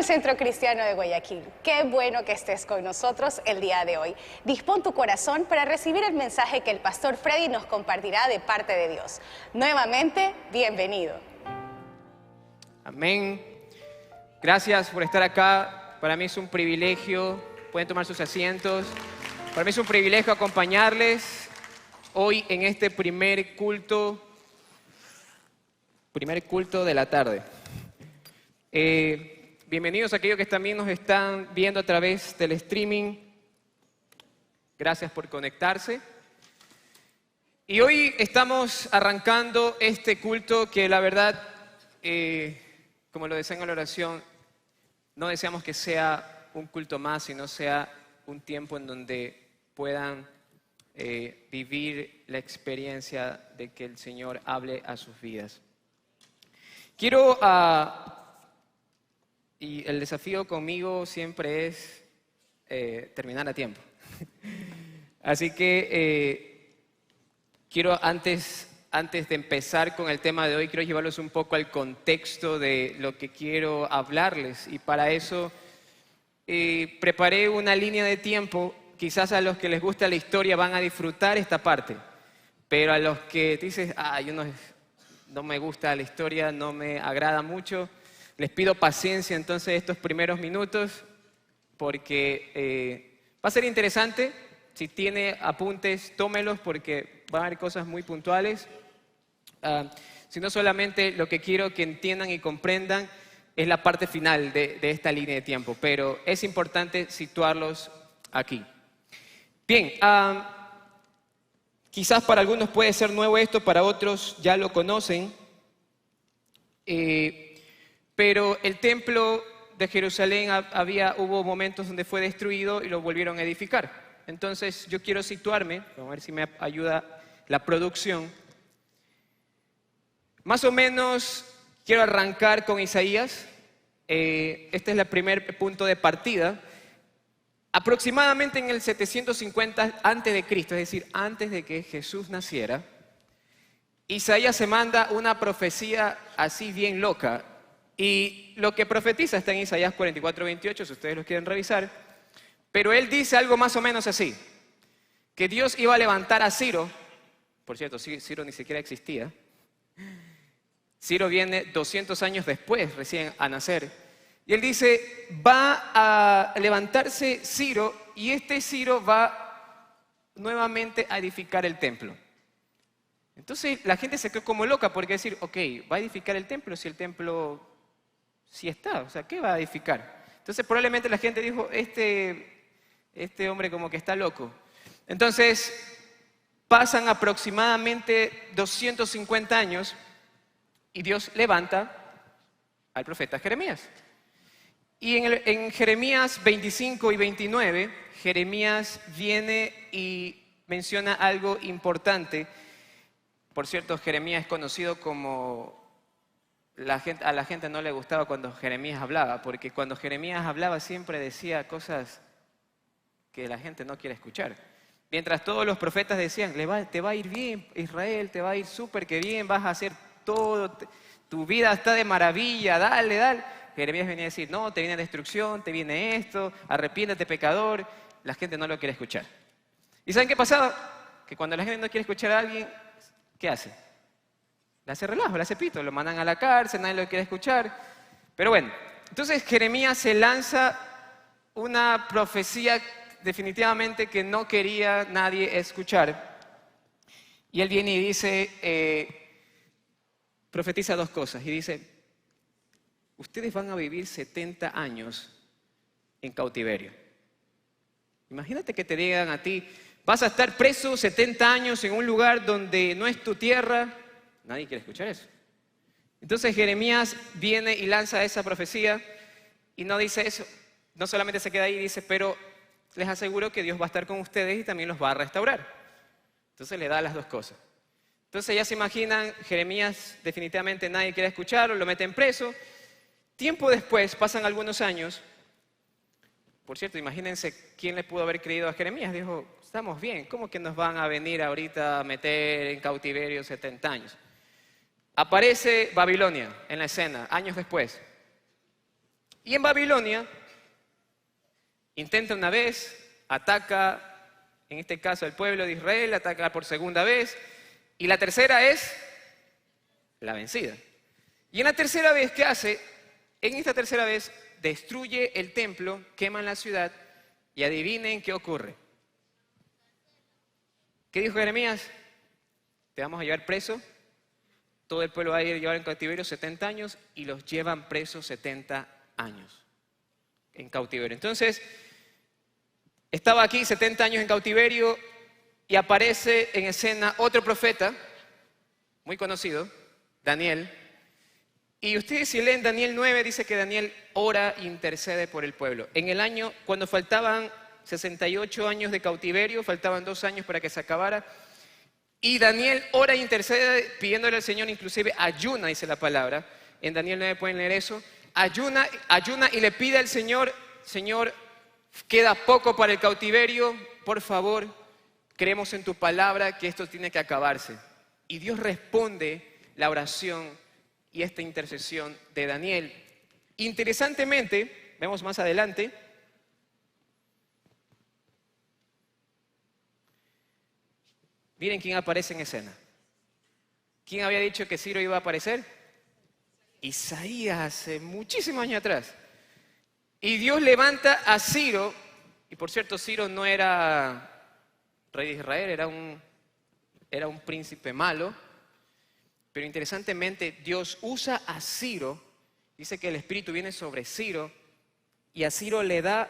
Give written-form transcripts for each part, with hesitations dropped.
al Centro Cristiano de Guayaquil. Qué bueno que estés con nosotros el día de hoy. Dispón tu corazón para recibir el mensaje que el pastor Freddy nos compartirá de parte de Dios. Nuevamente, bienvenido. Amén. Gracias por estar acá. Para mí es un privilegio. Pueden tomar sus asientos. Para mí es un privilegio acompañarles hoy en este primer culto de la tarde. Bienvenidos a aquellos que también nos están viendo a través del streaming. Gracias por conectarse. Y hoy estamos arrancando este culto que la verdad, como lo decía en la oración, no deseamos que sea un culto más, sino sea un tiempo en donde puedan vivir la experiencia de que el Señor hable a sus vidas. Quiero, y el desafío conmigo siempre es terminar a tiempo. Así que quiero antes de empezar con el tema de hoy, quiero llevarlos un poco al contexto de lo que quiero hablarles. Y para eso preparé una línea de tiempo. Quizás a los que les gusta la historia van a disfrutar esta parte. Pero a los que dices, yo no me gusta la historia, no me agrada mucho, les pido paciencia entonces estos primeros minutos, porque va a ser interesante. Si tiene apuntes, tómelos, porque van a haber cosas muy puntuales. Sino solamente lo que quiero que entiendan y comprendan es la parte final de esta línea de tiempo, pero es importante situarlos aquí. Bien, quizás para algunos puede ser nuevo esto, para otros ya lo conocen, pero el templo de Jerusalén hubo momentos donde fue destruido y lo volvieron a edificar. Entonces yo quiero situarme, vamos a ver si me ayuda la producción. Más o menos quiero arrancar con Isaías. Este es el primer punto de partida. Aproximadamente en el 750 antes de Cristo, es decir, antes de que Jesús naciera, Isaías se manda una profecía así bien loca. Y lo que profetiza está en Isaías 44:28, si ustedes lo quieren revisar. Pero él dice algo más o menos así: que Dios iba a levantar a Ciro. Por cierto, Ciro ni siquiera existía. Ciro viene 200 años después recién a nacer. Y él dice, va a levantarse Ciro, y este Ciro va nuevamente a edificar el templo. Entonces la gente se quedó como loca, porque decir, ok, va a edificar el templo si el templo sí está, o sea, ¿qué va a edificar? Entonces probablemente la gente dijo, este hombre como que está loco. Entonces pasan aproximadamente 250 años y Dios levanta al profeta Jeremías. Y en Jeremías 25 y 29, Jeremías viene y menciona algo importante. Por cierto, Jeremías es conocido como... a la gente no le gustaba cuando Jeremías hablaba, porque cuando Jeremías hablaba siempre decía cosas que la gente no quiere escuchar. Mientras todos los profetas decían, te va a ir bien, Israel, te va a ir súper que bien, vas a hacer todo, tu vida está de maravilla, dale. Jeremías venía a decir, no, te viene destrucción, te viene esto, arrepiéntete pecador. La gente no lo quiere escuchar. ¿Y saben qué pasaba? Que cuando la gente no quiere escuchar a alguien, ¿qué hace? Le hace relajo, le hace pito, lo mandan a la cárcel, nadie lo quiere escuchar. Pero bueno, entonces Jeremías se lanza una profecía definitivamente que no quería nadie escuchar. Y él viene y dice, profetiza dos cosas, y dice, ustedes van a vivir 70 años en cautiverio. Imagínate que te digan a ti, vas a estar preso 70 años en un lugar donde no es tu tierra. Nadie quiere escuchar eso. Entonces Jeremías viene y lanza esa profecía y no dice eso. No solamente se queda ahí, dice, pero les aseguro que Dios va a estar con ustedes y también los va a restaurar. Entonces le da las dos cosas. Entonces ya se imaginan, Jeremías definitivamente nadie quiere escucharlo, lo meten preso. Tiempo después, pasan algunos años. Por cierto, imagínense quién le pudo haber creído a Jeremías. Dijo, estamos bien, ¿cómo que nos van a venir ahorita a meter en cautiverio 70 años? Aparece Babilonia en la escena, años después. Y en Babilonia intenta una vez, ataca, en este caso el pueblo de Israel, ataca por segunda vez, y la tercera es la vencida. Y en la tercera vez, ¿qué hace? En esta tercera vez destruye el templo, queman la ciudad, y adivinen qué ocurre. ¿Qué dijo Jeremías? Te vamos a llevar preso, todo el pueblo va a ir a llevar en cautiverio 70 años, y los llevan presos 70 años en cautiverio. Entonces, estaba aquí 70 años en cautiverio y aparece en escena otro profeta, muy conocido, Daniel. Y ustedes si leen Daniel 9, dice que Daniel ora e intercede por el pueblo. En el año, cuando faltaban 68 años de cautiverio, faltaban 2 años para que se acabara, y Daniel ora e intercede pidiéndole al Señor, inclusive ayuna, dice la palabra. En Daniel 9 pueden leer eso. Ayuna y le pide al Señor, Señor, queda poco para el cautiverio, por favor, creemos en tu palabra que esto tiene que acabarse. Y Dios responde la oración y esta intercesión de Daniel. Interesantemente, vemos más adelante, miren quién aparece en escena. ¿Quién había dicho que Ciro iba a aparecer? Isaías, hace muchísimos años atrás. Y Dios levanta a Ciro, y por cierto, Ciro no era rey de Israel, era un príncipe malo, pero interesantemente Dios usa a Ciro, dice que el Espíritu viene sobre Ciro, y a Ciro le da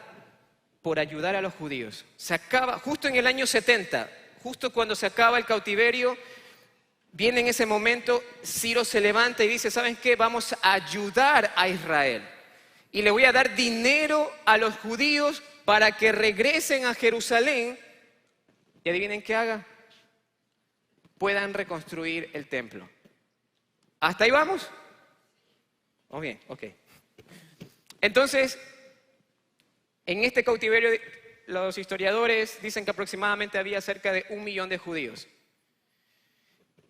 por ayudar a los judíos. Se acaba, justo en el año 70, justo cuando se acaba el cautiverio, viene en ese momento, Ciro se levanta y dice, ¿saben qué? Vamos a ayudar a Israel. Y le voy a dar dinero a los judíos para que regresen a Jerusalén. Y adivinen qué haga. Puedan reconstruir el templo. ¿Hasta ahí vamos? Oh, bien, ok. Entonces, en este cautiverio, los historiadores dicen que aproximadamente había cerca de 1 millón de judíos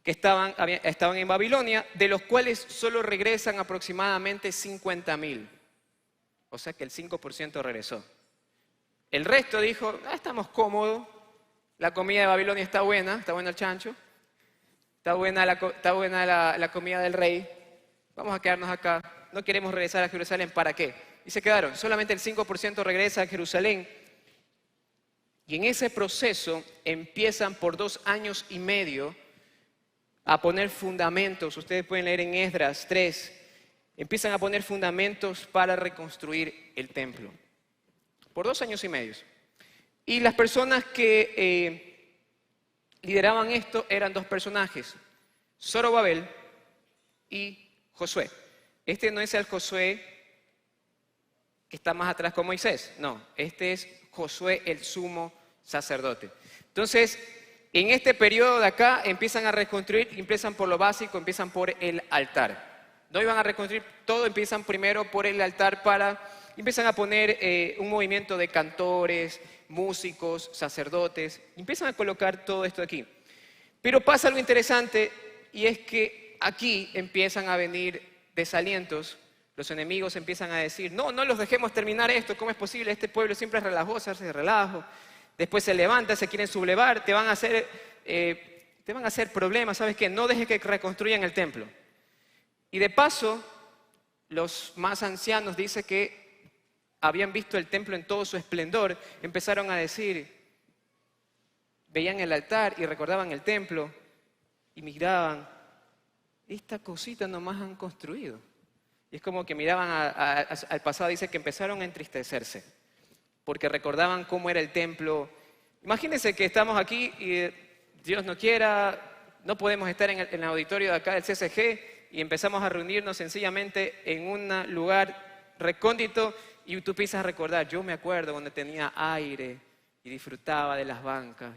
que estaban en Babilonia, de los cuales solo regresan aproximadamente 50.000. O sea que el 5% regresó. El resto dijo, estamos cómodos, la comida de Babilonia está bueno el chancho, está buena la comida del rey, vamos a quedarnos acá, no queremos regresar a Jerusalén, ¿para qué? Y se quedaron, solamente el 5% regresa a Jerusalén. Y en ese proceso empiezan por 2 años y medio a poner fundamentos. Ustedes pueden leer en Esdras 3, empiezan a poner fundamentos para reconstruir el templo. Por 2 años y medio. Y las personas que lideraban esto eran 2 personajes, Zorobabel y Josué. Este no es el Josué que está más atrás con Moisés, no, este es Josué el sumo sacerdote. Entonces, en este periodo de acá empiezan a reconstruir, empiezan por lo básico, empiezan por el altar. No iban a reconstruir todo, empiezan primero por el altar empiezan a poner un movimiento de cantores, músicos, sacerdotes, empiezan a colocar todo esto aquí. Pero pasa algo interesante y es que aquí empiezan a venir desalientos, los enemigos empiezan a decir, no los dejemos terminar esto, ¿cómo es posible? Este pueblo siempre es relajoso, hace relajo. Después se levanta, se quieren sublevar, te van a hacer problemas, ¿sabes qué? No dejes que reconstruyan el templo. Y de paso, los más ancianos dicen que habían visto el templo en todo su esplendor, empezaron a decir, veían el altar y recordaban el templo y miraban, esta cosita nomás han construido. Y es como que miraban al pasado, dice que empezaron a entristecerse, porque recordaban cómo era el templo. Imagínense que estamos aquí y Dios no quiera, no podemos estar en el auditorio de acá del CCG y empezamos a reunirnos sencillamente en un lugar recóndito y tú empiezas a recordar, yo me acuerdo cuando tenía aire y disfrutaba de las bancas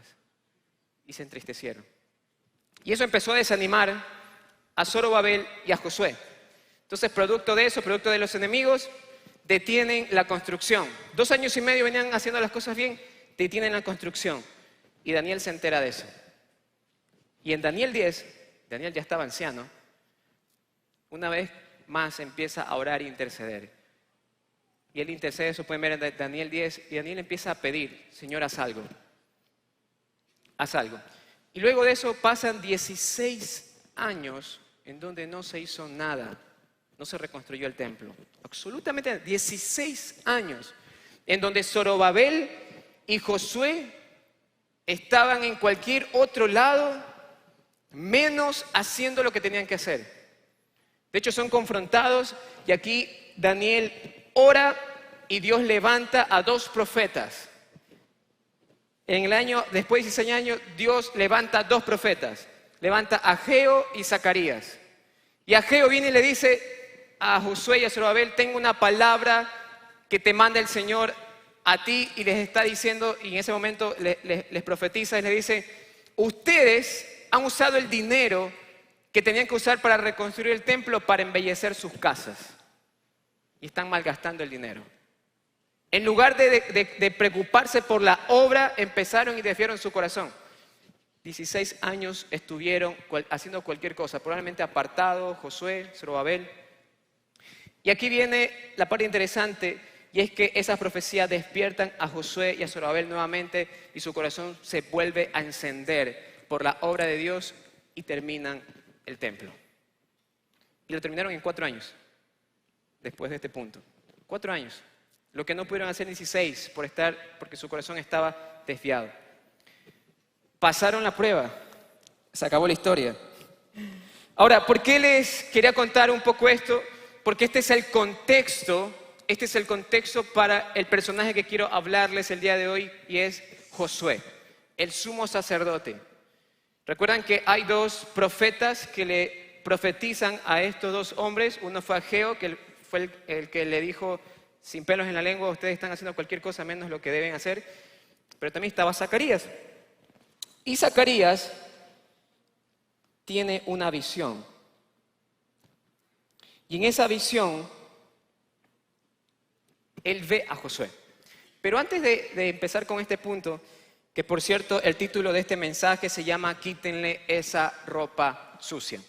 y se entristecieron. Y eso empezó a desanimar a Zorobabel y a Josué. Entonces, producto de eso, producto de los enemigos, detienen la construcción. 2 años y medio venían haciendo las cosas bien, detienen la construcción. Y Daniel se entera de eso. Y en Daniel 10, Daniel ya estaba anciano, una vez más empieza a orar e interceder. y él intercede, eso pueden ver en Daniel 10, y Daniel empieza a pedir, Señor, haz algo. Haz algo. Y luego de eso pasan 16 años en donde no se hizo nada. No se reconstruyó el templo. Absolutamente 16 años en donde Zorobabel y Josué estaban en cualquier otro lado, menos haciendo lo que tenían que hacer. De hecho, son confrontados y aquí Daniel ora y Dios levanta a 2 profetas. En el año, después de 16 años, Dios levanta 2 profetas. Levanta a Ageo y Zacarías. Y Ageo viene y le dice a Josué y a Zorobabel, tengo una palabra que te manda el Señor a ti, y les está diciendo, y en ese momento les profetiza y les dice, ustedes han usado el dinero que tenían que usar para reconstruir el templo para embellecer sus casas. Y están malgastando el dinero. En lugar de preocuparse por la obra, empezaron y desviaron su corazón. 16 años estuvieron haciendo cualquier cosa, probablemente apartados, Josué, Zorobabel. Y aquí viene la parte interesante, y es que esas profecías despiertan a Josué y a Zorobabel nuevamente, y su corazón se vuelve a encender por la obra de Dios, y terminan el templo. Y lo terminaron en 4 años, después de este punto. 4 años. Lo que no pudieron hacer en 16 porque su corazón estaba desviado. Pasaron la prueba. Se acabó la historia. Ahora, ¿por qué les quería contar un poco esto? Porque este es el contexto para el personaje que quiero hablarles el día de hoy, y es Josué, el sumo sacerdote. Recuerdan que hay 2 profetas que le profetizan a estos 2 hombres. Uno fue Ageo, que fue el que le dijo sin pelos en la lengua, ustedes están haciendo cualquier cosa menos lo que deben hacer. Pero también estaba Zacarías. Y Zacarías tiene una visión. Y en esa visión, él ve a Josué. Pero antes de empezar con este punto, que por cierto el título de este mensaje se llama Quítenle esa ropa sucia.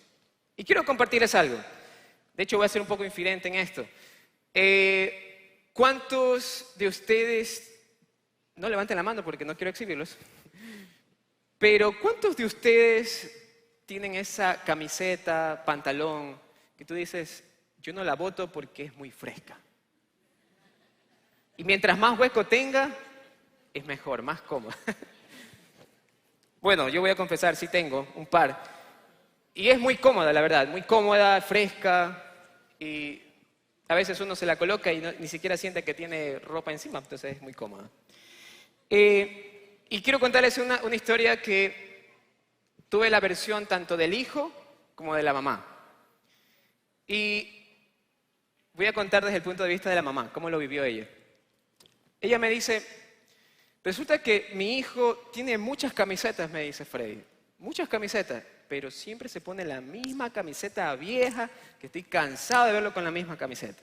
Y quiero compartirles algo. De hecho, voy a ser un poco infidente en esto. ¿Cuántos de ustedes, no levanten la mano porque no quiero exhibirlos, pero cuántos de ustedes tienen esa camiseta, pantalón, que tú dices, yo no la boto porque es muy fresca? Y mientras más hueco tenga, es mejor, más cómodo. Bueno, yo voy a confesar, sí tengo un par. Y es muy cómoda, la verdad, muy cómoda, fresca. Y a veces uno se la coloca y ni siquiera siente que tiene ropa encima, entonces es muy cómoda. Y quiero contarles una historia que tuve la versión tanto del hijo como de la mamá. Y voy a contar desde el punto de vista de la mamá, cómo lo vivió ella. Ella me dice, resulta que mi hijo tiene muchas camisetas, me dice Freddy, muchas camisetas, pero siempre se pone la misma camiseta vieja, que estoy cansado de verlo con la misma camiseta.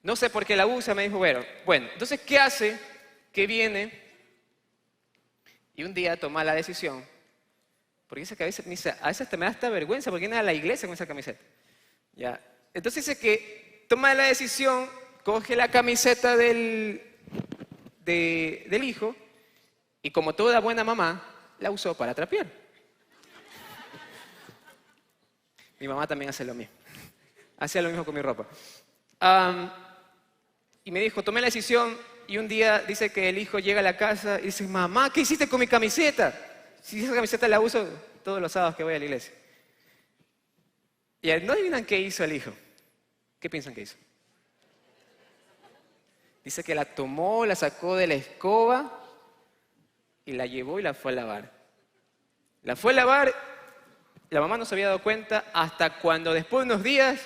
No sé por qué la usa, me dijo, bueno, entonces, ¿qué hace? Que viene y un día toma la decisión, porque dice que a veces te me da hasta vergüenza porque viene a la iglesia con esa camiseta. Ya. Entonces dice que toma la decisión, coge la camiseta del hijo y, como toda buena mamá, la usó para trapear. Mi mamá también hace lo mismo. Hacía lo mismo con mi ropa. Y me dijo, tomé la decisión, y un día dice que el hijo llega a la casa y dice, mamá, ¿qué hiciste con mi camiseta? Si esa camiseta la uso todos los sábados que voy a la iglesia. Y no adivinan qué hizo el hijo. ¿Qué piensan que hizo? Dice que la tomó, la sacó de la escoba y la llevó y la fue a lavar. La fue a lavar, la mamá no se había dado cuenta hasta cuando después de unos días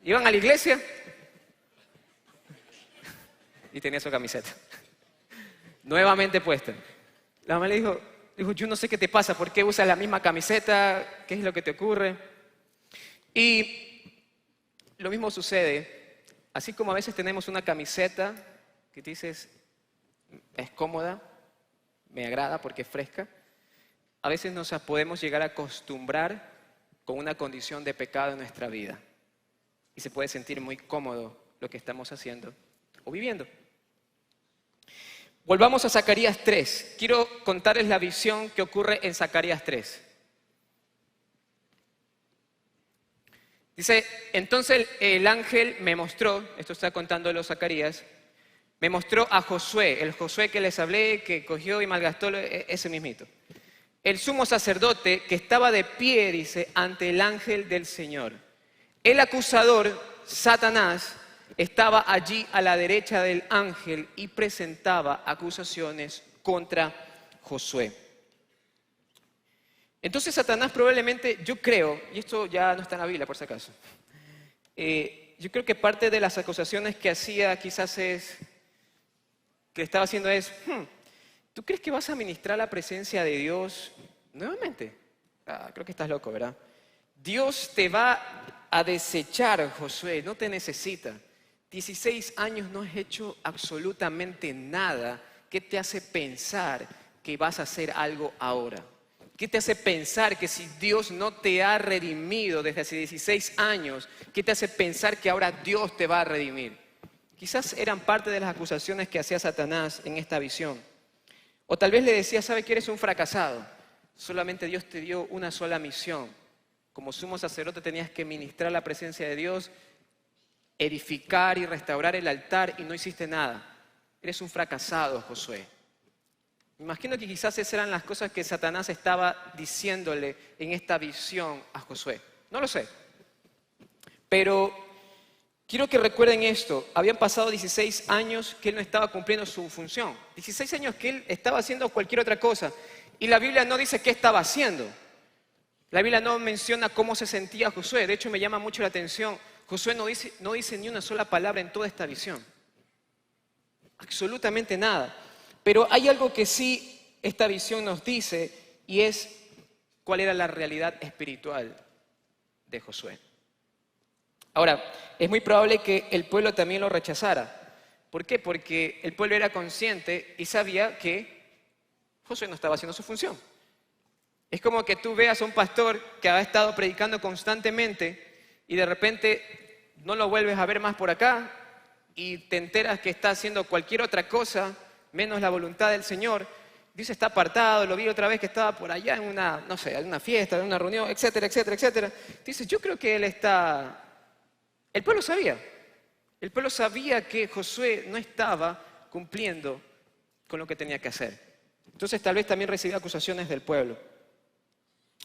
iban a la iglesia y tenía su camiseta nuevamente puesta. La mamá le dijo, yo no sé qué te pasa, ¿por qué usas la misma camiseta? ¿Qué es lo que te ocurre? Y lo mismo sucede, así como a veces tenemos una camiseta que dices, es cómoda, me agrada porque es fresca, a veces nos podemos llegar a acostumbrar con una condición de pecado en nuestra vida. Y se puede sentir muy cómodo lo que estamos haciendo o viviendo. Volvamos a Zacarías 3. Quiero contarles la visión que ocurre en Zacarías 3. Dice, entonces el ángel me mostró, esto está contándolo Zacarías, me mostró a Josué, el Josué que les hablé, que cogió y malgastó ese mismito. El sumo sacerdote que estaba de pie, dice, ante el ángel del Señor. El acusador, Satanás, estaba allí a la derecha del ángel y presentaba acusaciones contra Josué. Entonces Satanás probablemente, yo creo, y esto ya no está en la Biblia por si acaso, yo creo que parte de las acusaciones que hacía quizás que estaba haciendo es, ¿tú crees que vas a ministrar la presencia de Dios nuevamente? Creo que estás loco, ¿verdad? Dios te va a desechar, Josué, no te necesita. 16 años no has hecho absolutamente nada. ¿Qué te hace pensar que vas a hacer algo ahora? ¿Qué te hace pensar que si Dios no te ha redimido desde hace 16 años, qué te hace pensar que ahora Dios te va a redimir? Quizás eran parte de las acusaciones que hacía Satanás en esta visión. O tal vez le decía, ¿sabe que eres un fracasado? Solamente Dios te dio una sola misión. Como sumo sacerdote tenías que ministrar la presencia de Dios, edificar y restaurar el altar y no hiciste nada. Eres un fracasado, Josué. Me imagino que quizás esas eran las cosas que Satanás estaba diciéndole en esta visión a Josué. No lo sé. Pero quiero que recuerden esto. Habían pasado 16 años que él no estaba cumpliendo su función. 16 años que él estaba haciendo cualquier otra cosa. Y la Biblia no dice qué estaba haciendo. La Biblia no menciona cómo se sentía Josué. De hecho, me llama mucho la atención. Josué no dice ni una sola palabra en toda esta visión. Absolutamente nada. Pero hay algo que sí esta visión nos dice y es cuál era la realidad espiritual de Josué. Ahora, es muy probable que el pueblo también lo rechazara. ¿Por qué? Porque el pueblo era consciente y sabía que Josué no estaba haciendo su función. Es como que tú veas a un pastor que ha estado predicando constantemente y de repente no lo vuelves a ver más por acá y te enteras que está haciendo cualquier otra cosa menos la voluntad del Señor. Dios está apartado, lo vi otra vez que estaba por allá en en una fiesta, en una reunión, etcétera, etcétera, etcétera. Dices, yo creo que él está... El pueblo sabía que Josué no estaba cumpliendo con lo que tenía que hacer. Entonces tal vez también recibía acusaciones del pueblo.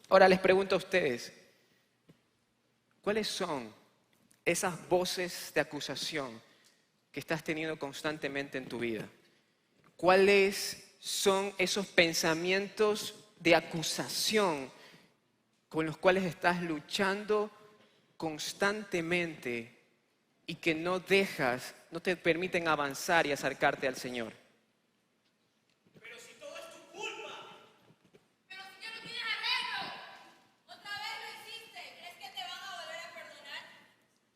Ahora les pregunto a ustedes, ¿cuáles son esas voces de acusación que estás teniendo constantemente en tu vida? ¿Cuáles son esos pensamientos de acusación con los cuales estás luchando constantemente y que no te permiten avanzar y acercarte al Señor? Pero si todo es tu culpa. Pero si ya no tienes arreglo. Otra vez lo hiciste. ¿Crees que te van a volver a perdonar?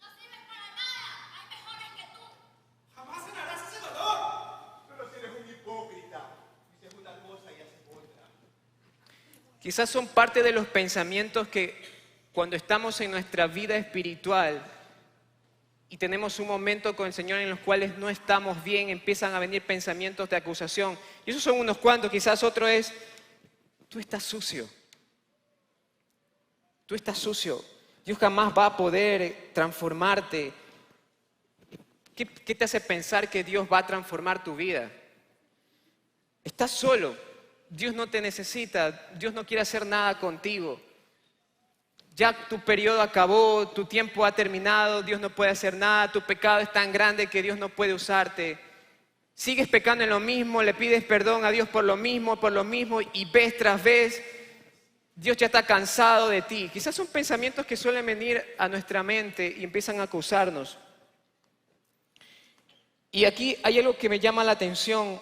No sirves para nada. Hay mejores que tú. Jamás ganarás ese valor. Pero si eres un hipócrita. Dices una cosa y haces otra. Quizás son parte de los pensamientos que cuando estamos en nuestra vida espiritual y tenemos un momento con el Señor en los cuales no estamos bien, empiezan a venir pensamientos de acusación. Y esos son unos cuantos, quizás otro es, tú estás sucio. Tú estás sucio. Dios jamás va a poder transformarte. ¿Qué te hace pensar que Dios va a transformar tu vida? Estás solo. Dios no te necesita. Dios no quiere hacer nada contigo. Ya tu periodo acabó, tu tiempo ha terminado, Dios no puede hacer nada, tu pecado es tan grande que Dios no puede usarte. Sigues pecando en lo mismo, le pides perdón a Dios por lo mismo y vez tras vez, Dios ya está cansado de ti. Quizás son pensamientos que suelen venir a nuestra mente y empiezan a acusarnos. Y aquí hay algo que me llama la atención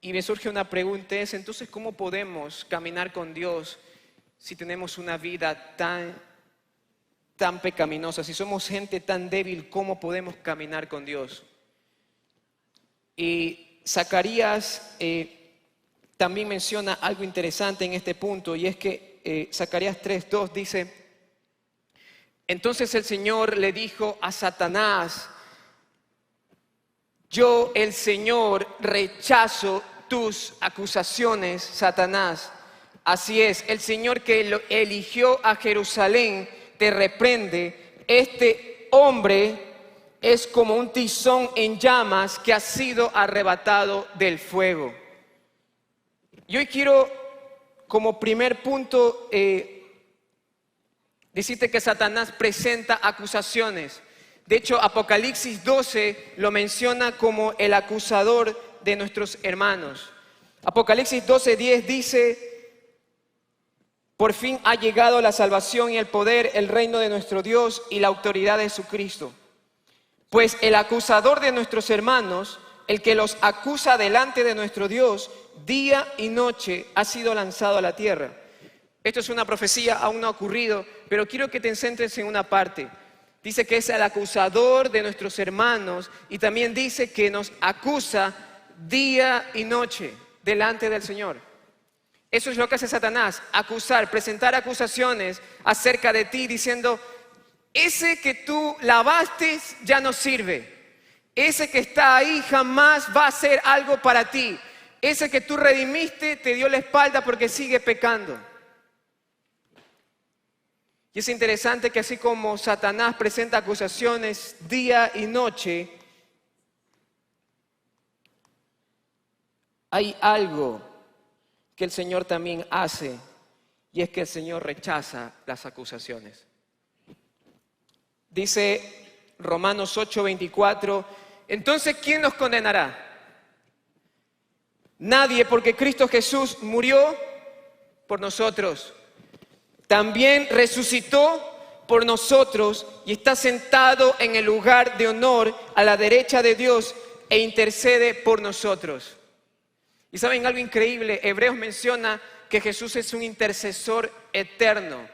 y me surge una pregunta, es entonces ¿cómo podemos caminar con Dios si tenemos una vida tan pecaminosa? Si somos gente tan débil, ¿cómo podemos caminar con Dios? Y Zacarías también menciona algo interesante en este punto, y es que Zacarías 3:2 dice, entonces el Señor le dijo a Satanás, Yo, el Señor, rechazo tus acusaciones, Satanás. Así es, el Señor que eligió a Jerusalén te reprende. Este hombre es como un tizón en llamas que ha sido arrebatado del fuego. Y hoy quiero, como primer punto, decirte que Satanás presenta acusaciones. De hecho, Apocalipsis 12 lo menciona como el acusador de nuestros hermanos. Apocalipsis 12:10 dice: por fin ha llegado la salvación y el poder, el reino de nuestro Dios y la autoridad de Jesucristo. Pues el acusador de nuestros hermanos, el que los acusa delante de nuestro Dios, día y noche ha sido lanzado a la tierra. Esto es una profecía, aún no ha ocurrido, pero quiero que te centres en una parte. Dice que es el acusador de nuestros hermanos y también dice que nos acusa día y noche delante del Señor. Eso es lo que hace Satanás, acusar, presentar acusaciones acerca de ti diciendo: ese que tú lavaste ya no sirve. Ese que está ahí jamás va a hacer algo para ti. Ese que tú redimiste te dio la espalda porque sigue pecando. Y es interesante que así como Satanás presenta acusaciones día y noche, hay algo que el Señor también hace, y es que el Señor rechaza las acusaciones. Dice Romanos 8:24, entonces ¿quién nos condenará? Nadie, porque Cristo Jesús murió por nosotros. También resucitó por nosotros y está sentado en el lugar de honor a la derecha de Dios e intercede por nosotros. Y saben algo increíble, Hebreos menciona que Jesús es un intercesor eterno.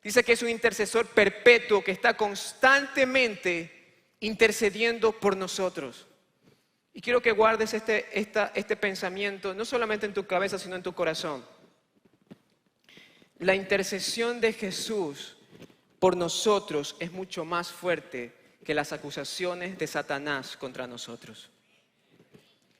Dice que es un intercesor perpetuo que está constantemente intercediendo por nosotros. Y quiero que guardes este pensamiento no solamente en tu cabeza, sino en tu corazón. La intercesión de Jesús por nosotros es mucho más fuerte que las acusaciones de Satanás contra nosotros.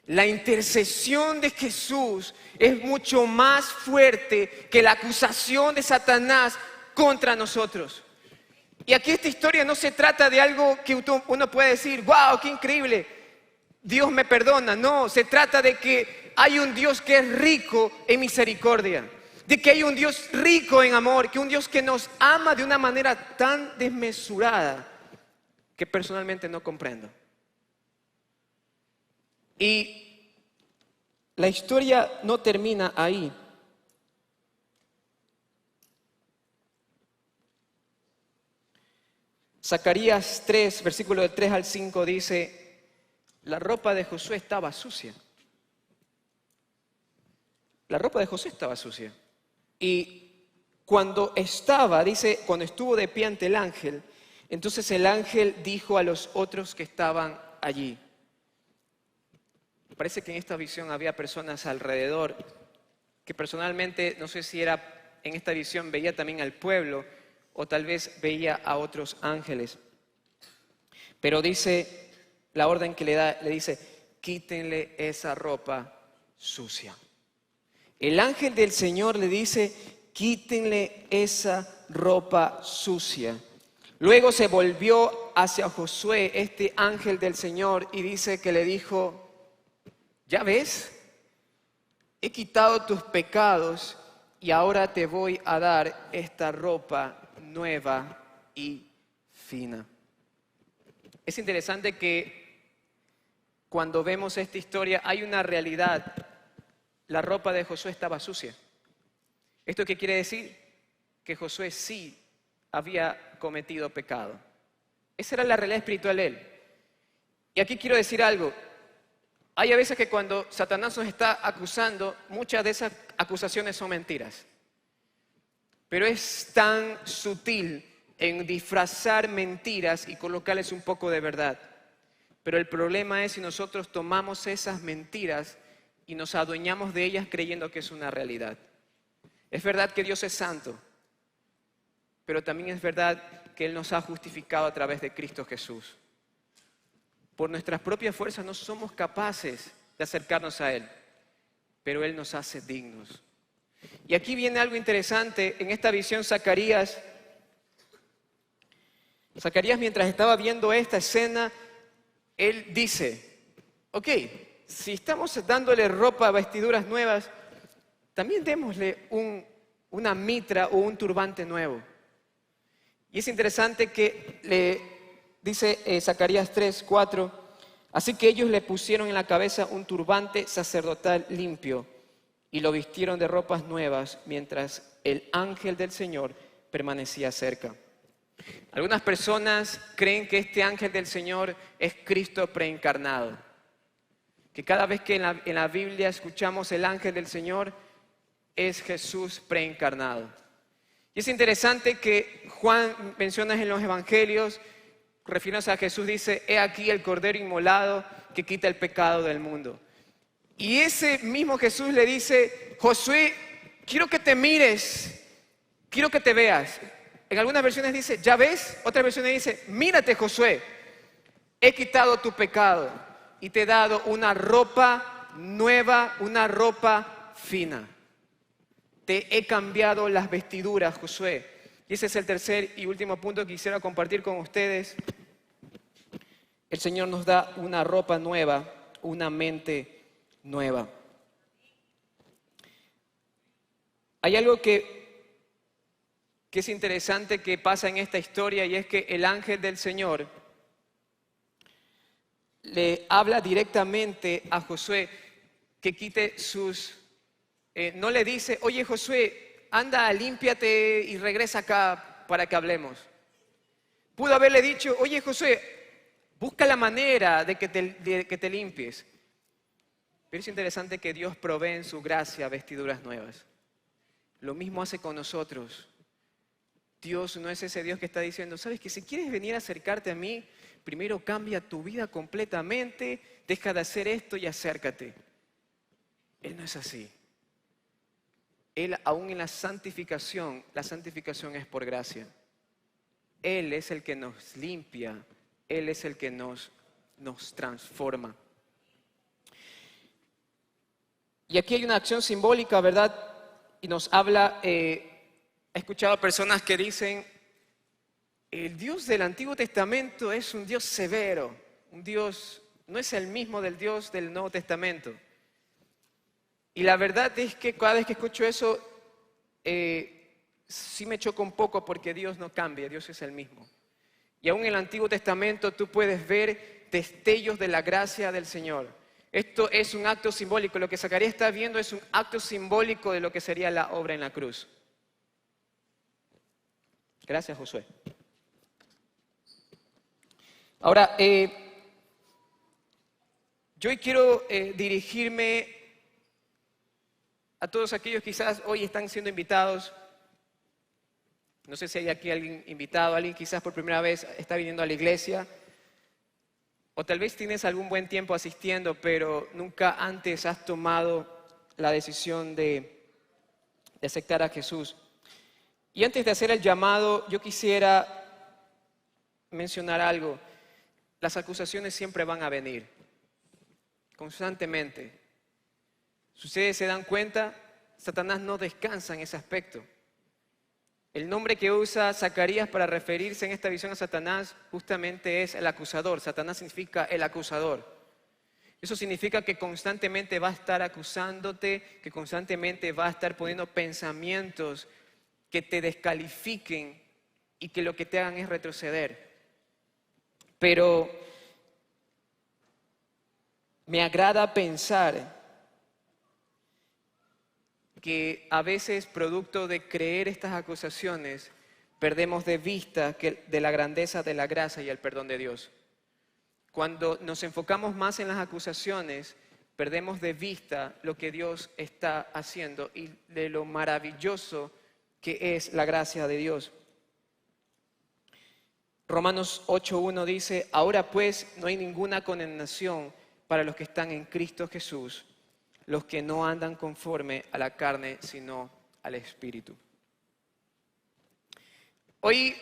La intercesión de Jesús es mucho más fuerte que la acusación de Satanás contra nosotros. Y aquí esta historia no se trata de algo que uno puede decir: wow, qué increíble, Dios me perdona. No, se trata de que hay un Dios que es rico en misericordia. De que hay un Dios rico en amor, que un Dios que nos ama de una manera tan desmesurada que personalmente no comprendo. Y la historia no termina ahí. Zacarías 3, versículo del 3 al 5 dice: la ropa de Josué estaba sucia. La ropa de Josué estaba sucia. Y cuando estuvo de pie ante el ángel, entonces el ángel dijo a los otros que estaban allí. Parece que en esta visión había personas alrededor que personalmente, no sé si era en esta visión, veía también al pueblo o tal vez veía a otros ángeles. Pero dice, la orden que le da, le dice: quítenle esa ropa sucia. El ángel del Señor le dice: quítenle esa ropa sucia. Luego se volvió hacia Josué, este ángel del Señor, y dice que le dijo: ¿ya ves? He quitado tus pecados y ahora te voy a dar esta ropa nueva y fina. Es interesante que cuando vemos esta historia hay una realidad. La ropa de Josué estaba sucia. ¿Esto qué quiere decir? Que Josué sí había cometido pecado. Esa era la realidad espiritual de él. Y aquí quiero decir algo. Hay a veces que cuando Satanás nos está acusando, muchas de esas acusaciones son mentiras. Pero es tan sutil en disfrazar mentiras y colocarles un poco de verdad. Pero el problema es si nosotros tomamos esas mentiras y nos adueñamos de ellas creyendo que es una realidad. Es verdad que Dios es santo, pero también es verdad que Él nos ha justificado a través de Cristo Jesús. Por nuestras propias fuerzas no somos capaces de acercarnos a Él, pero Él nos hace dignos. Y aquí viene algo interesante. En esta visión Zacarías, mientras estaba viendo esta escena, él dice, ok, si estamos dándole ropa, vestiduras nuevas, también démosle una mitra o un turbante nuevo. Y es interesante que le dice Zacarías 3:4, así que ellos le pusieron en la cabeza un turbante sacerdotal limpio y lo vistieron de ropas nuevas mientras el ángel del Señor permanecía cerca. Algunas personas creen que este ángel del Señor es Cristo preencarnado. Que cada vez que en la Biblia escuchamos el ángel del Señor, es Jesús preencarnado. Y es interesante que Juan menciona en los evangelios, refiriéndose a Jesús, dice, he aquí el Cordero inmolado que quita el pecado del mundo. Y ese mismo Jesús le dice, Josué, quiero que te mires, quiero que te veas. En algunas versiones dice, ¿ya ves? Otras versiones dice, mírate Josué, he quitado tu pecado y te he dado una ropa nueva, una ropa fina. Te he cambiado las vestiduras, Josué. Y ese es el tercer y último punto que quisiera compartir con ustedes. El Señor nos da una ropa nueva, una mente nueva. Hay algo que es interesante que pasa en esta historia, y es que el ángel del Señor le habla directamente a Josué que quite sus... no le dice, oye Josué, anda, límpiate y regresa acá para que hablemos. Pudo haberle dicho, oye Josué, busca la manera de que te limpies. Pero es interesante que Dios provee en su gracia vestiduras nuevas. Lo mismo hace con nosotros. Dios no es ese Dios que está diciendo, sabes que si quieres venir a acercarte a mí, primero cambia tu vida completamente, deja de hacer esto y acércate. Él no es así. Él, aún en la santificación es por gracia. Él es el que nos limpia, Él es el que nos transforma. Y aquí hay una acción simbólica, ¿verdad? Y nos habla, he escuchado a personas que dicen, el Dios del Antiguo Testamento es un Dios severo, un Dios, no es el mismo del Dios del Nuevo Testamento. Y la verdad es que cada vez que escucho eso, sí me choca un poco porque Dios no cambia, Dios es el mismo. Y aún en el Antiguo Testamento tú puedes ver destellos de la gracia del Señor. Esto es un acto simbólico, lo que Zacarías está viendo es un acto simbólico de lo que sería la obra en la cruz. Gracias, Josué. Ahora, yo hoy quiero dirigirme a todos aquellos que quizás hoy están siendo invitados. No sé si hay aquí alguien invitado, alguien quizás por primera vez está viniendo a la iglesia. O tal vez tienes algún buen tiempo asistiendo, pero nunca antes has tomado la decisión de aceptar a Jesús. Y antes de hacer el llamado, yo quisiera mencionar algo. Las acusaciones siempre van a venir, constantemente. Si ustedes se dan cuenta, Satanás no descansa en ese aspecto. El nombre que usa Zacarías para referirse en esta visión a Satanás justamente es el acusador. Satanás significa el acusador. Eso significa que constantemente va a estar acusándote, que constantemente va a estar poniendo pensamientos que te descalifiquen y que lo que te hagan es retroceder. Pero me agrada pensar que a veces, producto de creer estas acusaciones, perdemos de vista de la grandeza de la gracia y el perdón de Dios. Cuando nos enfocamos más en las acusaciones, perdemos de vista lo que Dios está haciendo y de lo maravilloso que es la gracia de Dios. Romanos 8:1 dice, ahora pues no hay ninguna condenación para los que están en Cristo Jesús, los que no andan conforme a la carne, sino al Espíritu. Hoy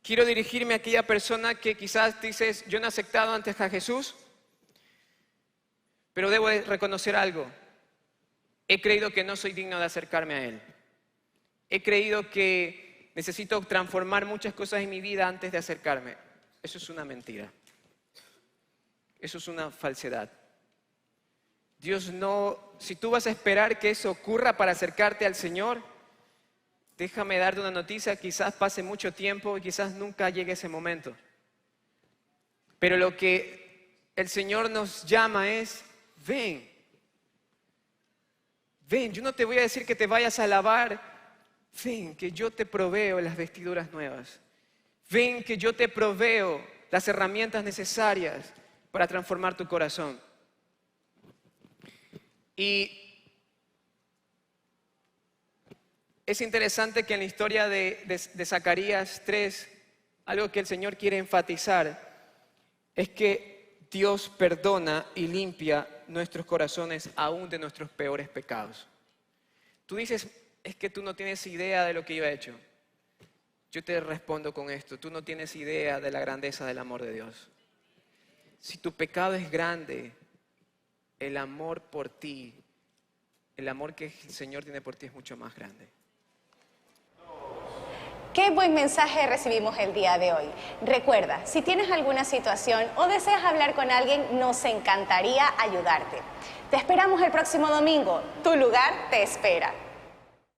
quiero dirigirme a aquella persona que quizás dices, yo no he aceptado antes a Jesús, pero debo de reconocer algo. He creído que no soy digno de acercarme a Él. He creído que necesito transformar muchas cosas en mi vida antes de acercarme. Eso es una mentira. Eso es una falsedad. Dios no, si tú vas a esperar que eso ocurra para acercarte al Señor, déjame darte una noticia, quizás pase mucho tiempo y quizás nunca llegue ese momento. Pero lo que el Señor nos llama es, ven. Ven, yo no te voy a decir que te vayas a lavar. Ven, que yo te proveo las vestiduras nuevas. Ven, que yo te proveo las herramientas necesarias para transformar tu corazón. Y es interesante que en la historia de Zacarías 3, algo que el Señor quiere enfatizar es que Dios perdona y limpia nuestros corazones aún de nuestros peores pecados. Tú dices, es que tú no tienes idea de lo que yo he hecho. Yo te respondo con esto, tú no tienes idea de la grandeza del amor de Dios. Si tu pecado es grande, el amor por ti, el amor que el Señor tiene por ti es mucho más grande. Qué buen mensaje recibimos el día de hoy. Recuerda, si tienes alguna situación o deseas hablar con alguien, nos encantaría ayudarte. Te esperamos el próximo domingo. Tu lugar te espera.